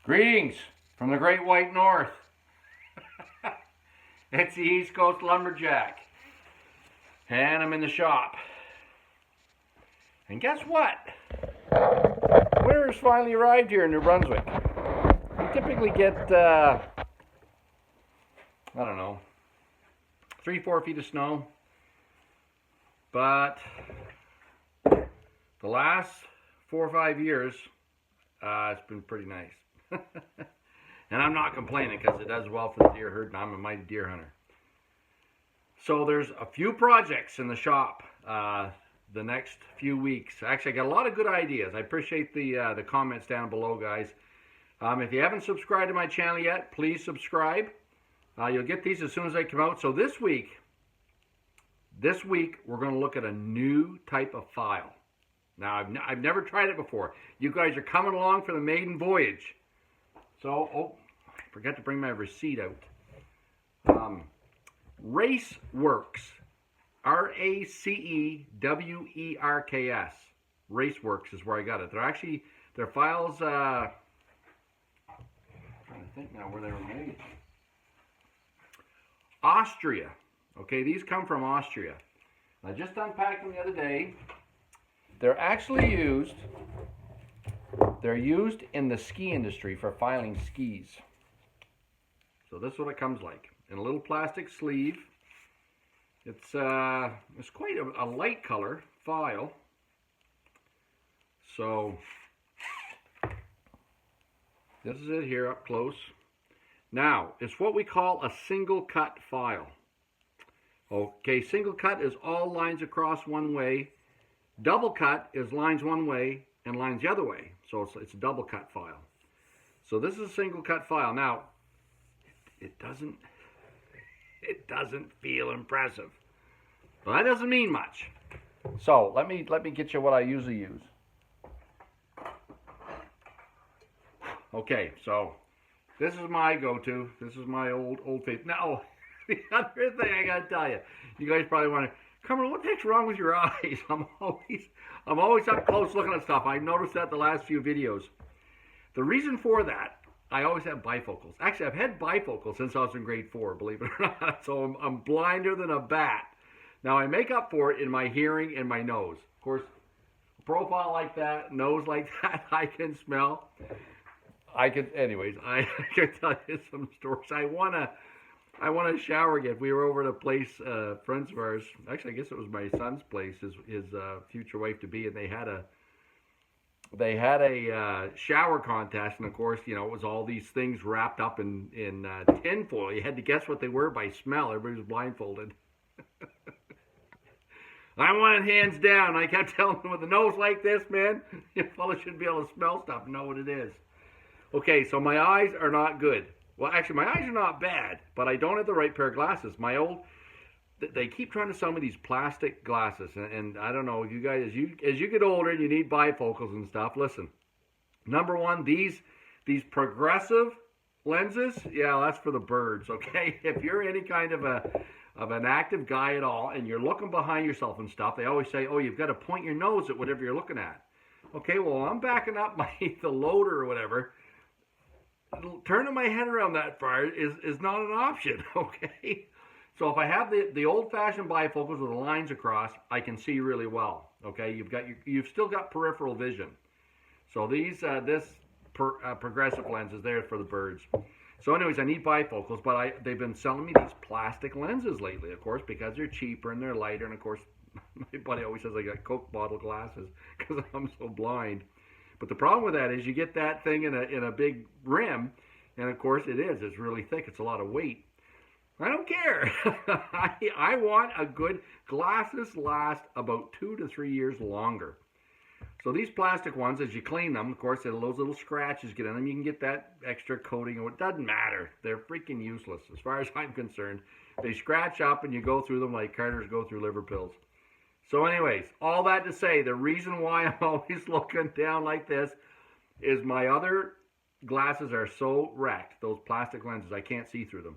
Greetings from the Great White North. It's the East Coast Lumberjack. And I'm in the shop. And guess what? Winter's finally arrived here in New Brunswick. We typically get, I don't know, 3-4 feet of snow. But the last 4 or 5 years, it's been pretty nice. And I'm not complaining because it does well for the deer herd and I'm a mighty deer hunter. So there's a few projects in the shop the next few weeks. Actually, I got a lot of good ideas. I appreciate the comments down below, guys. If you haven't subscribed to my channel yet, please subscribe. You'll get these as soon as they come out. So this week we're going to look at a new type of file. Now, I've never tried it before. You guys are coming along for the maiden voyage. So, I forgot to bring my receipt out. RaceWerks. R-A-C-E-W-E-R-K-S. RaceWerks is where I got it. Their files, I'm trying to think now where they were made. Austria. Okay, these come from Austria. I just unpacked them the other day. They're actually used in the ski industry for filing skis. So this is what it comes like. In a little plastic sleeve. It's quite a light color file. So this is it here up close. Now, it's what we call a single cut file. Okay, single cut is all lines across one way. Double cut is lines one way and lines the other way. So it's a double cut file. So this is a single cut file. Now, it doesn't feel impressive. Well, that doesn't mean much. So let me get you what I usually use. Okay, so this is my go-to. This is my old favorite. Now, the other thing I gotta tell you, you guys probably want to, Cameron, what the heck's wrong with your eyes? I'm always up close looking at stuff. I've noticed that the last few videos. The reason for that, I always have bifocals. Actually, I've had bifocals since I was in grade 4, believe it or not. So I'm blinder than a bat. Now, I make up for it in my hearing and my nose. Of course, a profile like that, nose like that, I can smell. Anyways, I can tell you some stories. I won a shower gift. We were over at a place, friends of ours. Actually, I guess it was my son's place, his future wife-to-be, and they had a shower contest, and of course, you know, it was all these things wrapped up in tin foil. You had to guess what they were by smell. Everybody was blindfolded. I won it hands down. I kept telling them, with a nose like this, man, you fellas should be able to smell stuff and know what it is. Okay, so my eyes are not good. Well, actually, my eyes are not bad, but I don't have the right pair of glasses. They keep trying to sell me these plastic glasses, and I don't know, you guys, as you get older and you need bifocals and stuff, listen. Number one, these progressive lenses, yeah, that's for the birds, okay? If you're any kind of an active guy at all, and you're looking behind yourself and stuff, they always say, oh, you've got to point your nose at whatever you're looking at. Okay, well, I'm backing up the loader or whatever. Turning my head around that far is not an option, okay? So if I have the old-fashioned bifocals with the lines across, I can see really well, okay? You've still got peripheral vision. So this progressive lens is there for the birds. So anyways, I need bifocals, but they've been selling me these plastic lenses lately, of course, because they're cheaper and they're lighter. And of course, my buddy always says I got Coke bottle glasses because I'm so blind. But the problem with that is you get that thing in a big rim, and of course it's really thick. It's a lot of weight. I don't care. I want a good, glasses last about 2 to 3 years longer. So these plastic ones, as you clean them, of course, those little scratches get in them. You can get that extra coating, and it doesn't matter. They're freaking useless as far as I'm concerned. They scratch up, and you go through them like carters go through liver pills. So anyways, all that to say, the reason why I'm always looking down like this is my other glasses are so wrecked, those plastic lenses, I can't see through them.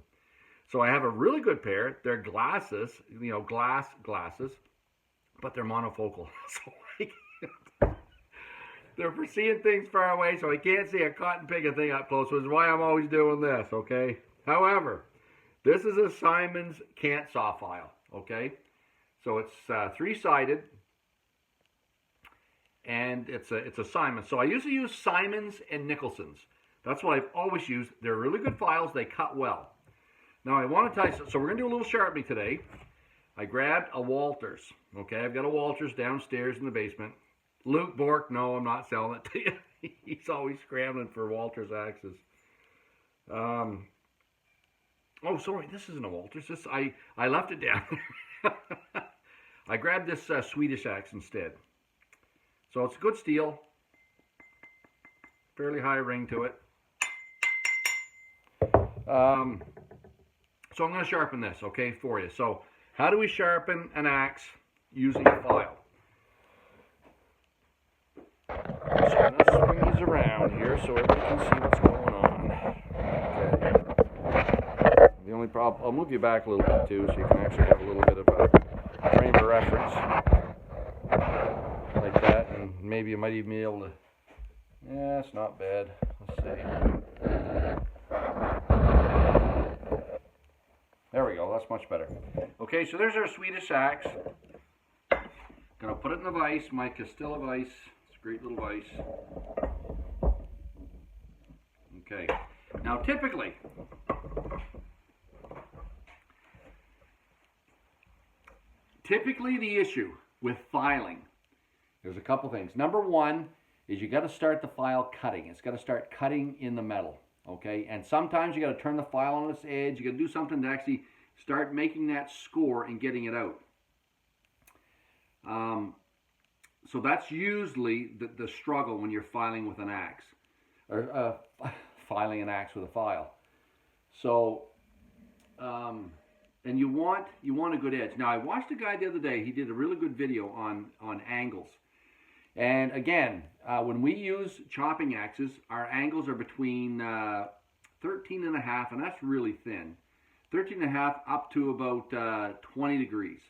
So I have a really good pair. They're glasses, you know, glass glasses, but they're monofocal. So They're for seeing things far away, so I can't see a cotton picking thing up close, which is why I'm always doing this, okay? However, this is a Simon's cant saw file, okay? So it's three-sided, and it's a Simon. So I usually use Simons and Nicholson's. That's what I've always used. They're really good files. They cut well. Now I want to tell you, so we're going to do a little sharpening today. I grabbed a Walters, okay? I've got a Walters downstairs in the basement. Luke Bork, no, I'm not selling it to you. He's always scrambling for Walters axes. Oh, sorry, this isn't a Walters. I left it down there. I grabbed this Swedish axe instead. So it's good steel, fairly high ring to it. So I'm going to sharpen this, okay, for you. So how do we sharpen an axe using a file? So I'm going to swing these around here so everybody can see what's going on. Okay. The only problem, I'll move you back a little bit too so you can actually have a little bit of a frame of reference. Like that, and maybe you might even be able to, yeah, it's not bad. Let's see. There we go, that's much better. Okay, so there's our Swedish axe. Gonna put it in the vise, my Castilla vise. It's a great little vise. Okay, now typically, the issue with filing, there's a couple things. Number one is you got to start the file cutting. It's got to start cutting in the metal, okay? And sometimes you got to turn the file on its edge. You got to do something to actually start making that score and getting it out. So that's usually the struggle when you're filing with an axe, or filing an axe with a file. So, and you want a good edge. Now I watched a guy the other day. He did a really good video on angles. And again, when we use chopping axes, our angles are between 13.5, and that's really thin. 13.5 up to about 20 degrees.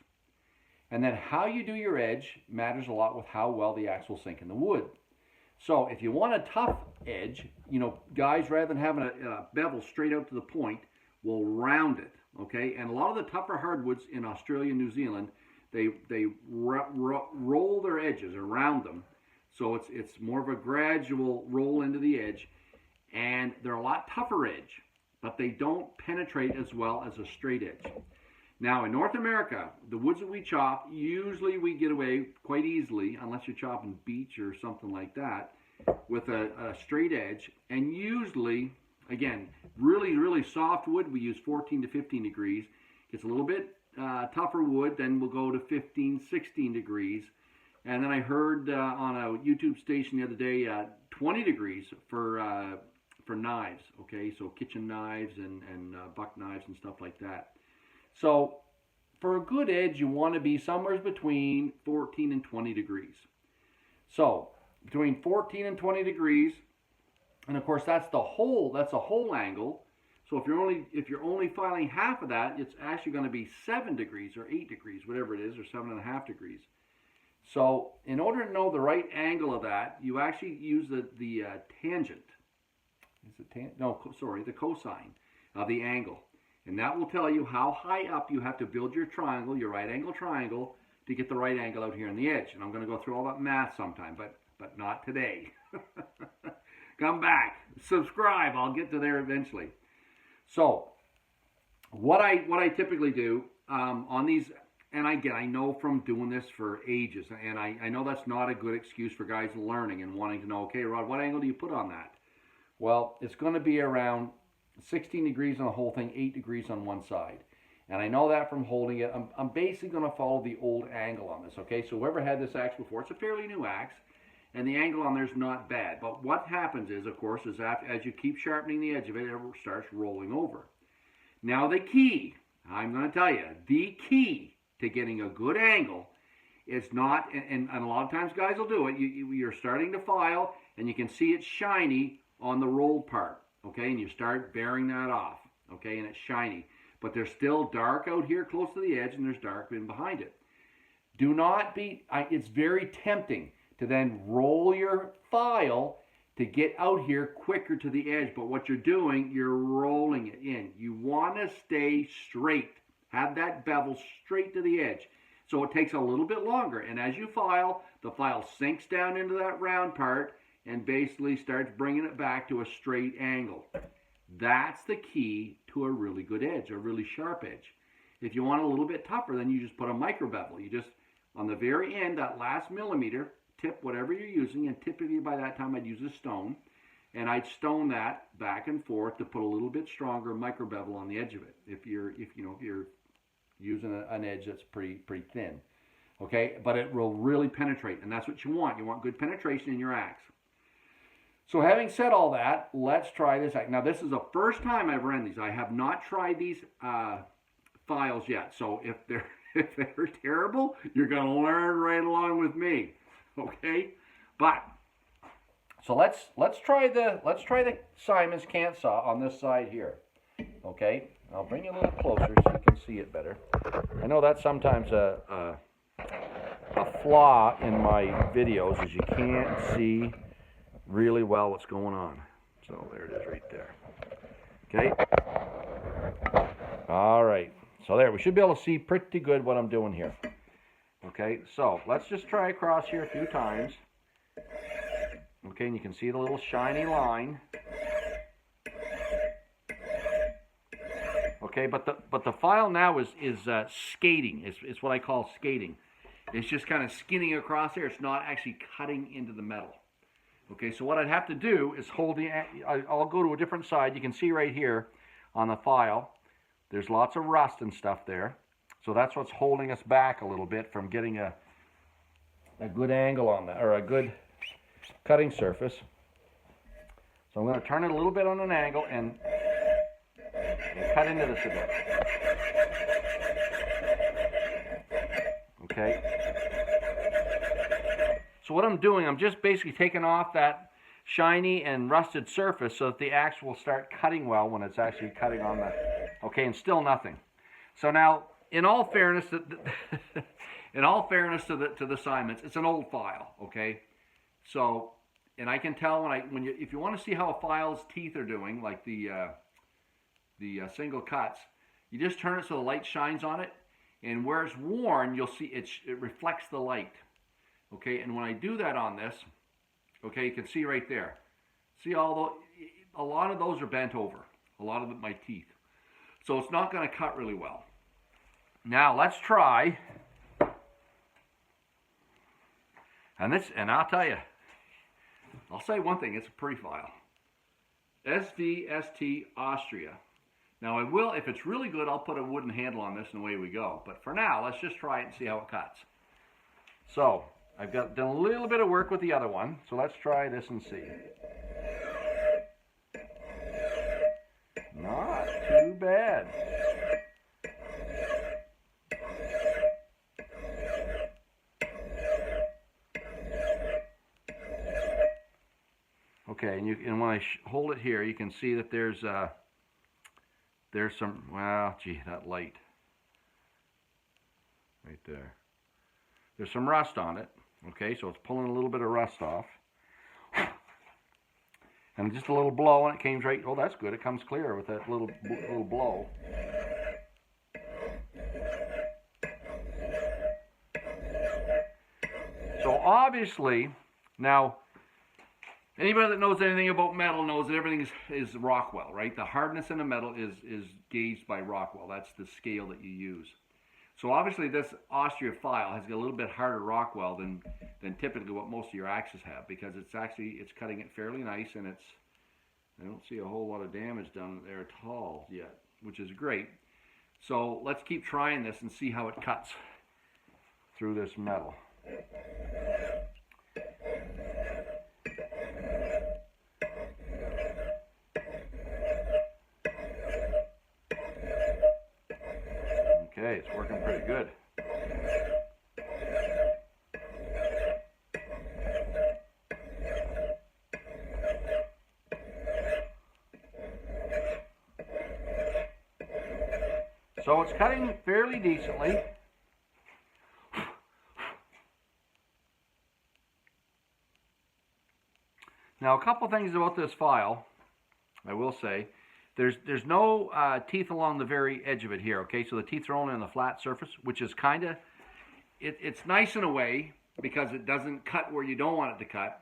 And then how you do your edge matters a lot with how well the axe will sink in the wood. So if you want a tough edge, you know, guys, rather than having a bevel straight out to the point, will round it, okay? And a lot of the tougher hardwoods in Australia and New Zealand, they roll their edges around them, so it's more of a gradual roll into the edge, and they're a lot tougher edge, but they don't penetrate as well as a straight edge. Now in North America, the woods that we chop, usually we get away quite easily, unless you're chopping beech or something like that, with a straight edge, and usually, again, really soft wood, we use 14 to 15 degrees. It's a little bit tougher wood, then we'll go to 15, 16 degrees. And then I heard on a YouTube station the other day, 20 degrees for knives, okay? So kitchen knives and buck knives and stuff like that. So for a good edge, you want to be somewhere between 14 and 20 degrees. So between 14 and 20 degrees, and of course that's a whole angle. So if you're only filing half of that, it's actually going to be 7 degrees or 8 degrees, whatever it is, or 7.5 degrees. So in order to know the right angle of that, you actually use the tangent. The cosine of the angle. And that will tell you how high up you have to build your triangle, your right angle triangle, to get the right angle out here on the edge. And I'm going to go through all that math sometime, but not today. Come back, subscribe, I'll get to there eventually. So what I typically do on these, and again, I know from doing this for ages, and I know that's not a good excuse for guys learning and wanting to know, okay, Rod, what angle do you put on that? Well, it's going to be around 16 degrees on the whole thing, 8 degrees on one side. And I know that from holding it. I'm basically going to follow the old angle on this, okay? So whoever had this axe before, it's a fairly new axe, and the angle on there is not bad. But what happens is, of course, is as you keep sharpening the edge of it, it starts rolling over. Now the key, I'm going to tell you, the key to getting a good angle is not, and a lot of times guys will do it, you're starting to file, and you can see it's shiny on the rolled part, okay? And you start bearing that off, okay? And it's shiny. But there's still dark out here close to the edge, and there's dark in behind it. Do not be, it's very tempting to then roll your file to get out here quicker to the edge. But what you're doing, you're rolling it in. You want to stay straight. Have that bevel straight to the edge. So it takes a little bit longer. And as you file, the file sinks down into that round part and basically starts bringing it back to a straight angle. That's the key to a really good edge, a really sharp edge. If you want a little bit tougher, then you just put a micro bevel. You just, on the very end, that last millimeter, tip whatever you're using, and typically by that time I'd use a stone, and I'd stone that back and forth to put a little bit stronger micro bevel on the edge of it. If you're using an edge that's pretty thin, okay, but it will really penetrate, and that's what you want. You want good penetration in your axe. So having said all that, let's try this. Now this is the first time I've run these. I have not tried these files yet. So if they're terrible, you're going to learn right along with me, okay? But so let's try the Simon's cant saw on this side here, okay? I'll bring you a little closer so you can see it better. I know that's sometimes a flaw in my videos, is you can't see really well what's going on. So there it is right there. Okay. All right. So there, we should be able to see pretty good what I'm doing here. Okay, so let's just try across here a few times. Okay, and you can see the little shiny line. Okay, but the file now is skating. It's what I call skating. It's just kind of skinning across there. It's not actually cutting into the metal. Okay, so what I'd have to do is I'll go to a different side. You can see right here on the file, there's lots of rust and stuff there. So that's what's holding us back a little bit from getting a good angle on that, or a good cutting surface. So I'm going to turn it a little bit on an angle and cut into this a bit. Okay. So what I'm doing, I'm just basically taking off that shiny and rusted surface so that the axe will start cutting well when it's actually cutting on the, okay, and still nothing. So now, in all fairness to the Simons, it's an old file, okay? So, and I can tell if you want to see how a file's teeth are doing, like the single cuts, you just turn it so the light shines on it, and where it's worn, you'll see it reflects the light. Okay, and when I do that on this, okay, you can see right there. See a lot of those are bent over, a lot of my teeth. So it's not going to cut really well. Now let's try, and I'll tell you, I'll say one thing, it's a pretty file. SVST Austria. Now I will, if it's really good, I'll put a wooden handle on this and away we go. But for now, let's just try it and see how it cuts. So, I've done a little bit of work with the other one, so let's try this and see. Not too bad. Okay, and when I hold it here, you can see that there's some, well, gee, that light right there. There's some rust on it. Okay, so it's pulling a little bit of rust off. And just a little blow and it came right, oh, that's good. It comes clear with that little blow. So obviously, now, anybody that knows anything about metal knows that everything is Rockwell, right? The hardness in the metal is gauged by Rockwell. That's the scale that you use. So obviously this Austria file has got a little bit harder Rockwell than typically what most of your axes have, because it's cutting it fairly nice, and I don't see a whole lot of damage done there at all yet, which is great. So let's keep trying this and see how it cuts through this metal. Okay, it's working pretty good. So it's cutting fairly decently. Now, a couple things about this file, I will say. There's no teeth along the very edge of it here, okay? So the teeth are only on the flat surface, which is kind of, it's nice in a way because it doesn't cut where you don't want it to cut.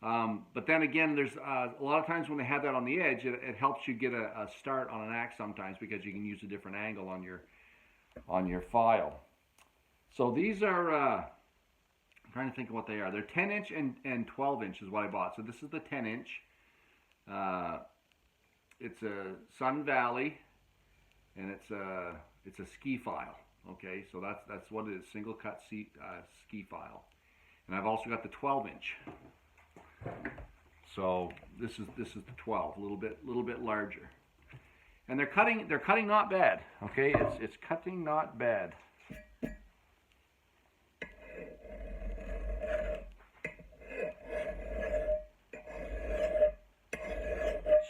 But then again, there's a lot of times when they have that on the edge, it helps you get a start on an axe sometimes because you can use a different angle on your file. So these are, I'm trying to think of what they are. They're 10 inch and 12 inch is what I bought. So this is the 10 inch. It's a Sun Valley, and it's a ski file. Okay, so that's what it is, single cut ski file. And I've also got the 12 inch. So this is the 12, a little bit larger. And they're cutting not bad. Okay, it's cutting not bad.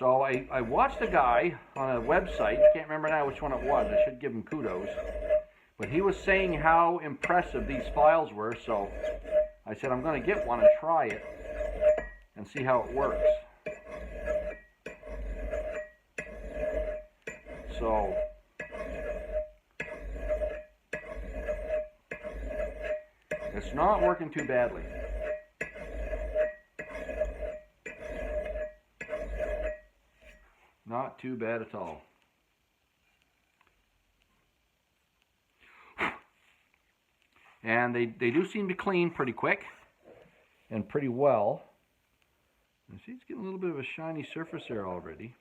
So I watched a guy on a website, can't remember now which one it was, I should give him kudos, but he was saying how impressive these files were, so I said I'm going to get one and try it and see how it works. So it's not working too badly. Not too bad at all. And they do seem to clean pretty quick and pretty well. You see, it's getting a little bit of a shiny surface there already.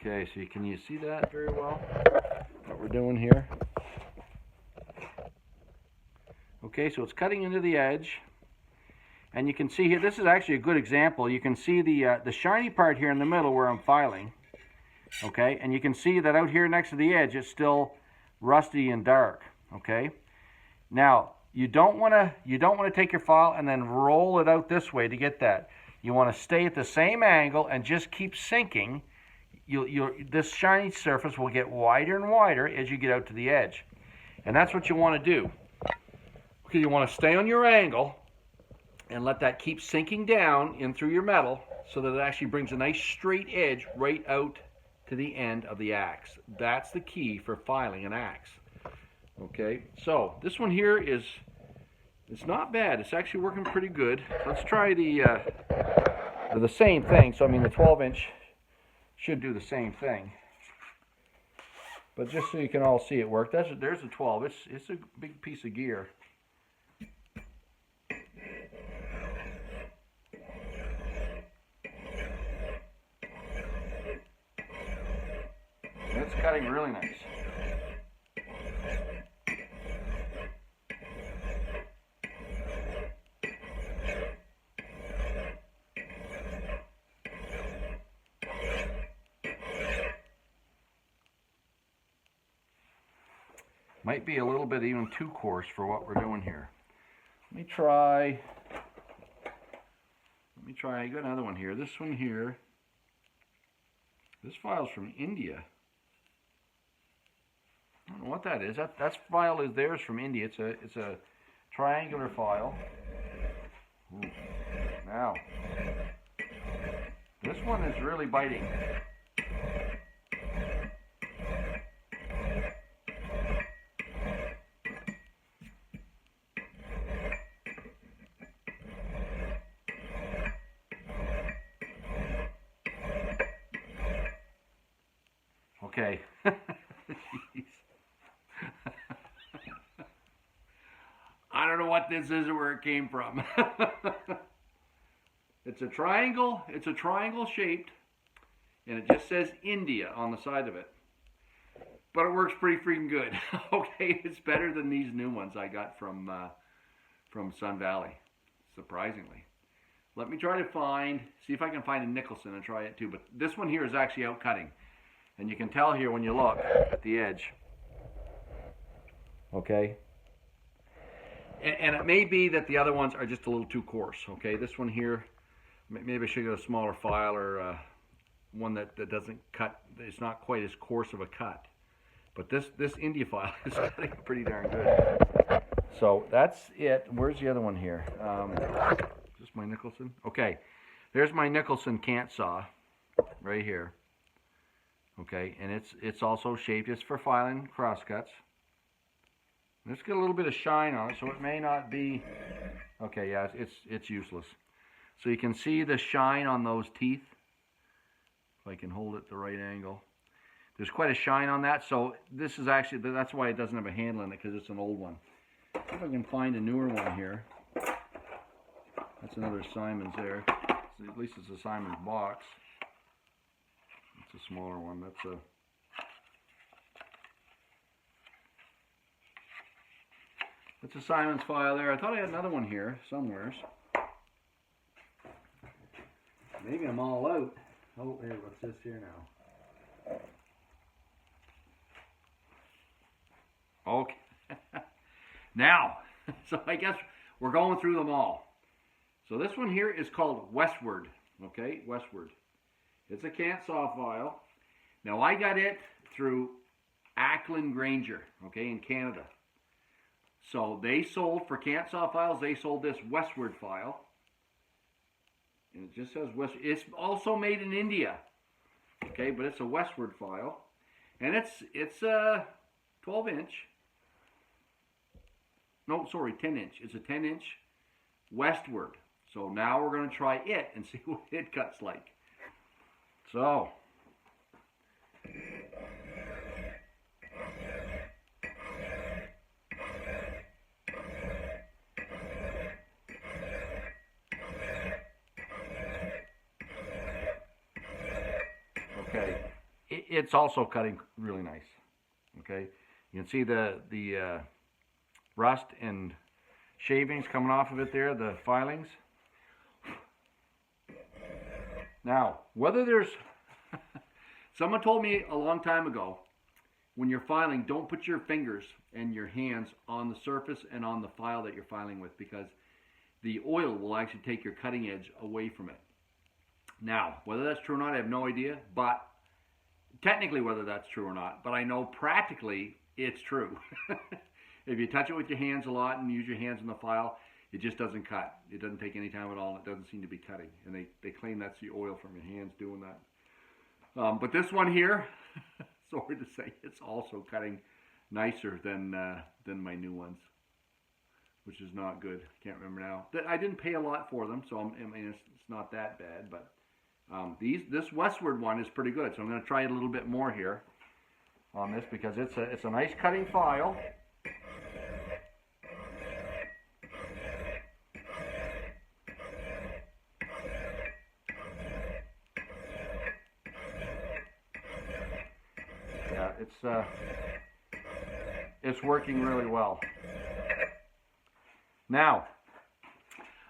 Okay, so can you see that very well, what we're doing here? Okay, so it's cutting into the edge, and you can see here, this is actually a good example. You can see the shiny part here in the middle where I'm filing, okay, and you can see that out here next to the edge, it's still rusty and dark, okay. Now, you don't want to take your file and then roll it out this way to get that. You want to stay at the same angle and just keep sinking. This shiny surface will get wider and wider as you get out to the edge. And that's what you want to do. Okay, you want to stay on your angle and let that keep sinking down in through your metal so that it actually brings a nice straight edge right out to the end of the axe. That's the key for filing an axe. Okay, so this one here it's not bad. It's actually working pretty good. Let's try the same thing. So I mean the 12 inch should do the same thing, but just so you can all see it work, there's a 12. It's a big piece of gear. And it's cutting really nice. Might be a little bit even too coarse for what we're doing here. Let me try, I got another one here. This one here, this file's from India. I don't know what that is. That file is theirs from India. It's a triangular file. Ooh. Now, this one is really biting. Okay. I don't know what this is or where it came from. It's a triangle. It's a triangle shaped, and it just says India on the side of it. But it works pretty freaking good. Okay, it's better than these new ones I got from Sun Valley, surprisingly. Let me try to see if I can find a Nicholson and try it too. But this one here is actually out cutting. And you can tell here when you look at the edge. Okay. And it may be that the other ones are just a little too coarse, okay? This one here, maybe I should get a smaller file or one that doesn't cut, it's not quite as coarse of a cut. But this India file is cutting pretty darn good. So that's it. Where's the other one here? Is this my Nicholson? Okay, there's my Nicholson cant saw right here. Okay, and it's also shaped. It's for filing crosscuts. Let's get a little bit of shine on it, so it may not be. Okay, yeah, it's useless. So you can see the shine on those teeth. If I can hold it at the right angle. There's quite a shine on that, so this is actually, that's why it doesn't have a handle in it, because it's an old one. If I can find a newer one here. That's another Simon's there. So at least it's a Simon's box. It's a smaller one. That's a Simon's file there. I thought I had another one here somewhere. Maybe I'm all out. Oh, here, what's this here now? Okay. Now, so I guess we're going through them all. So this one here is called Westward. Okay, Westward. It's a cant saw file. Now I got it through Aukland Grangier, okay, in Canada. So they sold, for cant saw files, they sold this Westward file. And it just says Westward. It's also made in India. Okay, but it's a Westward file. And it's a 12-inch. No, sorry, 10-inch. It's a 10-inch Westward. So now we're going to try it and see what it cuts like. So, okay, it's also cutting really nice. Okay, you can see the rust and shavings coming off of it there, the filings. Now, whether there's, someone told me a long time ago, when you're filing, don't put your fingers and your hands on the surface and on the file that you're filing with, because the oil will actually take your cutting edge away from it. Now, whether that's true or not, I have no idea, but technically whether that's true or not, but I know practically it's true. If you touch it with your hands a lot and use your hands in the file, it just doesn't cut. It doesn't take any time at all. It doesn't seem to be cutting. And they claim that's the oil from your hands doing that. But this one here, sorry to say, it's also cutting nicer than my new ones, which is not good. Can't remember now. I didn't pay a lot for them, so I mean, it's not that bad. But this Westward one is pretty good. So I'm going to try it a little bit more here on this, because it's a nice cutting file. It's working really well. Now,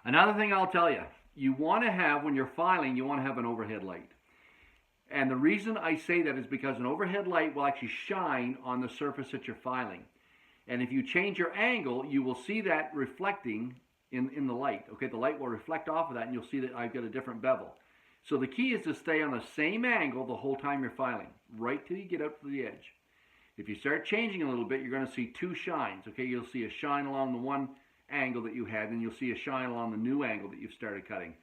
another thing I'll tell you, you want to have, when you're filing, you want to have an overhead light. And the reason I say that is because an overhead light will actually shine on the surface that you're filing. And if you change your angle, you will see that reflecting in the light. Okay, the light will reflect off of that, and you'll see that I've got a different bevel. So the key is to stay on the same angle the whole time you're filing, right till you get up to the edge. If you start changing a little bit, you're going to see two shines. Okay, you'll see a shine along the one angle that you had, and you'll see a shine along the new angle that you've started cutting.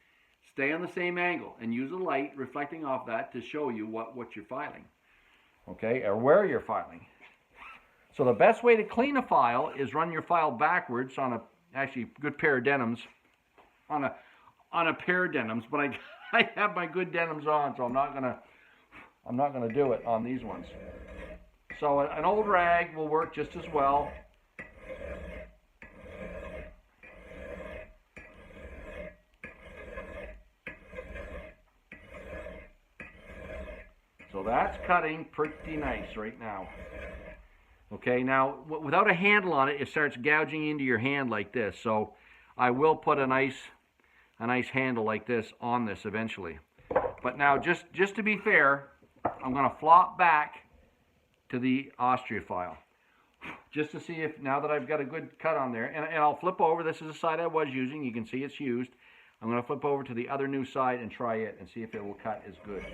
Stay on the same angle and use a light reflecting off that to show you what you're filing. Okay, or where you're filing. So the best way to clean a file is run your file backwards on actually good pair of denims, on a pair of denims, but I have my good denims on, so I'm not gonna do it on these ones. So an old rag will work just as well. So that's cutting pretty nice right now. Okay, now without a handle on it, it starts gouging into your hand like this. So I will put a nice handle like this on this eventually. But now, just to be fair, I'm going to flop back to the Austria file. just to see if, now that I've got a good cut on there, and I'll flip over. This is the side I was using. You can see it's used. I'm going to flip over to the other new side and try it and see if it will cut as good.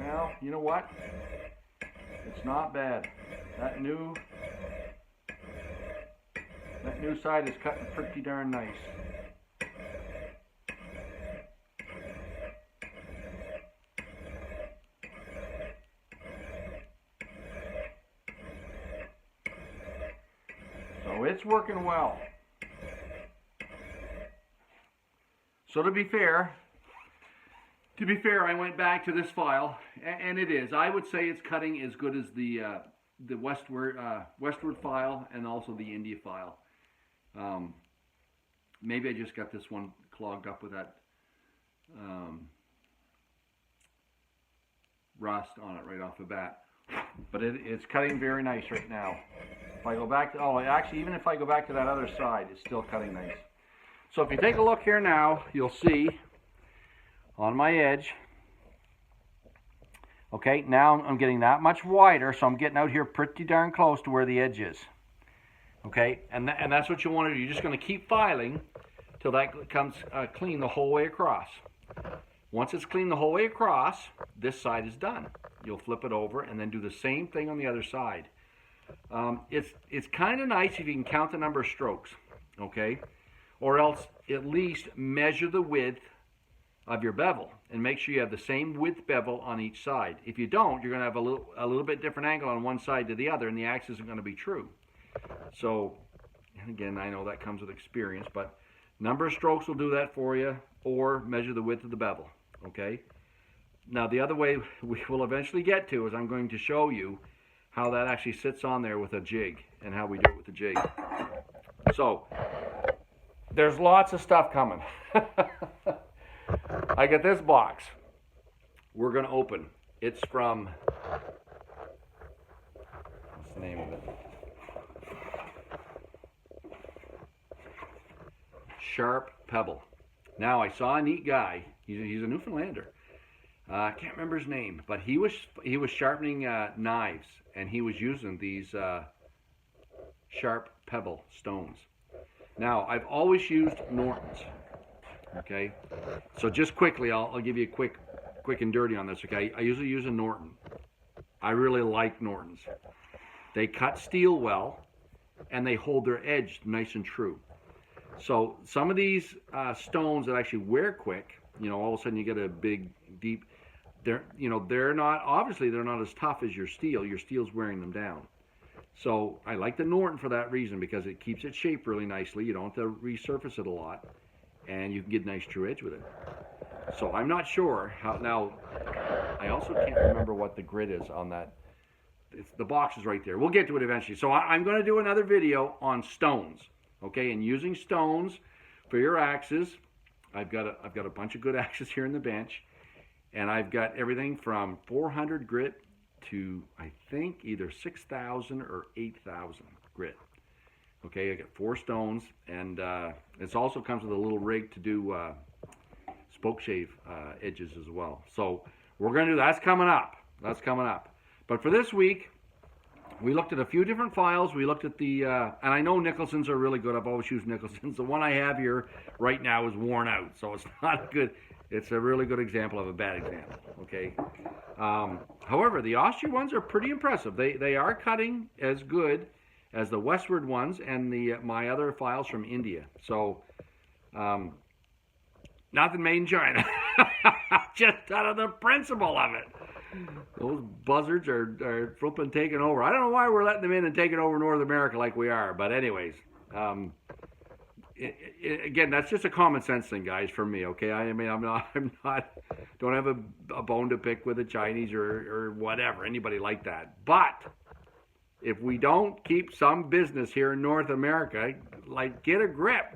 Well, you know what? It's not bad. That new side is cutting pretty darn nice. So it's working well. So to be fair, I went back to this file, and it is. I would say it's cutting as good as the westward file and also the India file. Maybe I just got this one clogged up with that rust on it right off the bat. But it's cutting very nice right now. If I go back to, actually, even if I go back to that other side, it's still cutting nice. So if you take a look here now, you'll see on my edge, okay, now I'm getting that much wider, so I'm getting out here pretty darn close to where the edge is. Okay, and that's what you want to do. You're just going to keep filing till that comes clean the whole way across. Once it's clean the whole way across, this side is done. You'll flip it over and then do the same thing on the other side. It's kind of nice if you can count the number of strokes, okay? Or else at least measure the width of your bevel and make sure you have the same width bevel on each side. If you don't, you're going to have a little bit different angle on one side to the other, and the axis isn't going to be true. So, and again, I know that comes with experience, but number of strokes will do that for you, or measure the width of the bevel, okay? Now, the other way we will eventually get to is I'm going to show you how that actually sits on there with a jig and how we do it with the jig. So, there's lots of stuff coming. I got this box we're going to open. It's from, what's the name of it? Sharp Pebble. Now, I saw a neat guy. He's a Newfoundlander. I can't remember his name, but he was sharpening knives, and he was using these Sharp Pebble stones. Now, I've always used Nortons. Okay, so just quickly, I'll give you a quick and dirty on this. Okay, I usually use a Norton. I really like Nortons. They cut steel well, and they hold their edge nice and true. So some of these stones that actually wear quick, all of a sudden you get a big, deep. They're not, obviously they're not as tough as your steel. Your steel's wearing them down. So I like the Norton for that reason, because it keeps its shape really nicely. You don't have to resurface it a lot, and you can get a nice true edge with it. So I'm not sure how. Now, I also can't remember what the grit is on that. The box is right there. We'll get to it eventually. So I'm going to do another video on stones, okay, and using stones for your axes. I've got a bunch of good axes here in the bench, and I've got everything from 400 grit to, I think, either 6,000 or 8,000 grit. Okay, I got 4 stones, and it also comes with a little rig to do spoke shave edges as well. So we're going to do that's coming up. That's coming up. But for this week, we looked at a few different files. We looked at the, and I know Nicholson's are really good. I've always used Nicholson's. The one I have here right now is worn out, so it's not good. It's a really good example of a bad example, okay? However, the Austrian ones are pretty impressive. They are cutting as good as the westward ones and my other files from India. So, nothing made in China. Just out of the principle of it. Those buzzards are flipping taking over. I don't know why we're letting them in and taking over North America like we are. But anyways, again, that's just a common sense thing, guys, for me, okay? I mean, I'm not, don't have a bone to pick with the Chinese or whatever, anybody like that. But if we don't keep some business here in North America, like, get a grip.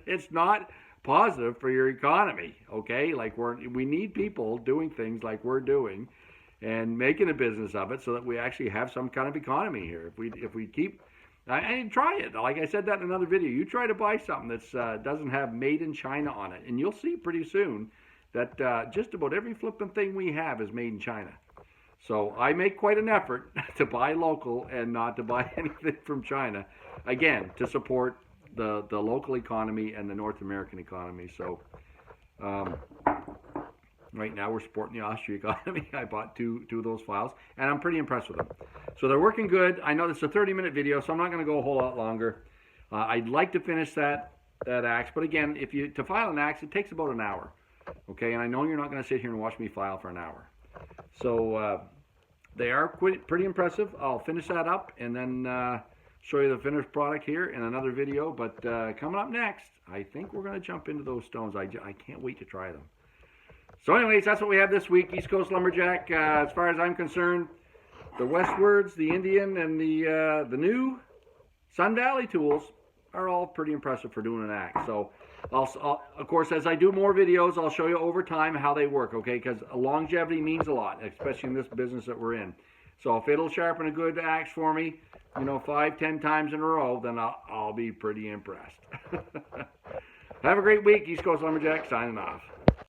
It's not positive for your economy, okay? Like, we need people doing things like we're doing and making a business of it so that we actually have some kind of economy here. If we keep, and try it. Like I said that in another video, you try to buy something that doesn't have made in China on it, and you'll see pretty soon that just about every flipping thing we have is made in China. So I make quite an effort to buy local and not to buy anything from China, again, to support the local economy and the North American economy. So right now we're supporting the Austrian economy. I bought two of those files, and I'm pretty impressed with them. So they're working good. I know this is a 30-minute video, so I'm not going to go a whole lot longer. I'd like to finish that axe, but again, to file an axe, it takes about an hour. Okay, and I know you're not going to sit here and watch me file for an hour. So they are pretty impressive. I'll finish that up and then show you the finished product here in another video. But coming up next, I think we're going to jump into those stones. I can't wait to try them. So anyways, that's what we have this week. East Coast Lumberjack. As far as I'm concerned, the Westwards, the Indian, and the new Sun Valley tools are all pretty impressive for doing an axe. So, of course, as I do more videos, I'll show you over time how they work, okay? Because longevity means a lot, especially in this business that we're in. So if it'll sharpen a good axe for me, 5-10 times in a row, then I'll be pretty impressed. Have a great week. East Coast Lumberjack signing off.